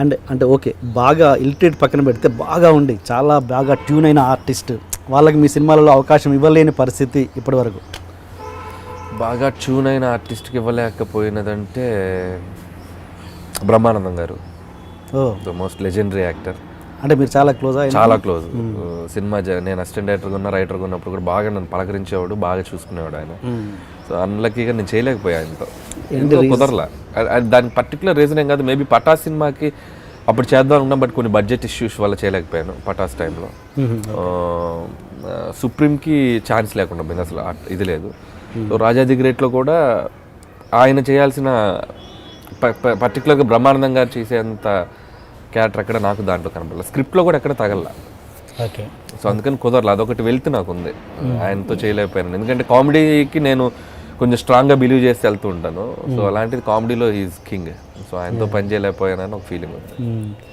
And అంటే okay, బాగా illiterate పక్కన పెడితే బాగా ఉండి చాలా బాగా ట్యూన్ అయిన ఆర్టిస్ట్ వాళ్ళకి మీ సినిమాలలో అవకాశం ఇవ్వలేని పరిస్థితి ఇప్పటివరకు? బాగా ట్యూన్ అయిన ఆర్టిస్ట్కి ఇవ్వలేకపోయినదంటే బ్రహ్మానందం గారు, ఓ, ద మోస్ట్ లెజెండరీ యాక్టర్. అంటే మీరు చాలా క్లోజా? చాలా క్లోజ్. సినిమా నేను అసిస్టెంట్ డైరెక్టర్గా ఉన్న, రైటర్గా ఉన్నప్పుడు కూడా బాగా నన్ను పలకరించేవాడు, బాగా చూసుకునేవాడు ఆయన. సో అన్లక్కీగా నేను చేయలేకపోయా ఆయనతో, ఎందుకో కుదరలా. దానికి పర్టికులర్ రీజన్ ఏం కాదు, మేబీ పటాస్ సినిమాకి అప్పుడు చేద్దాం అనుకున్నాం, బట్ కొన్ని బడ్జెట్ ఇష్యూస్ వల్ల చేయలేకపోయాను పటాస్ టైంలో. సుప్రీంకి ఛాన్స్ లేకుండా పోయింది, అసలు ఇది లేదు. సో రాజా ది గ్రేట్లో కూడా ఆయన చేయాల్సిన పర్టికులర్గా బ్రహ్మానందం గారు చేసేంత క్యారెక్టర్ ఎక్కడ నాకు దాంట్లో కనపడలేదు, స్క్రిప్ట్లో కూడా ఎక్కడ తగల. ఓకే. సో అందుకని కుదరలేదు, అదొకటి వెళ్తూ నాకు ఉంది, ఆయనతో చేయలేకపోయాను. ఎందుకంటే కామెడీకి నేను కొంచెం స్ట్రాంగ్గా బిలీవ్ చేసి వెళ్తూ ఉంటాను. సో అలాంటిది కామెడీలో ఈజ్ కింగ్. సో ఆయనతో పని చేయలేకపోయానని ఒక ఫీలింగ్ ఉంది.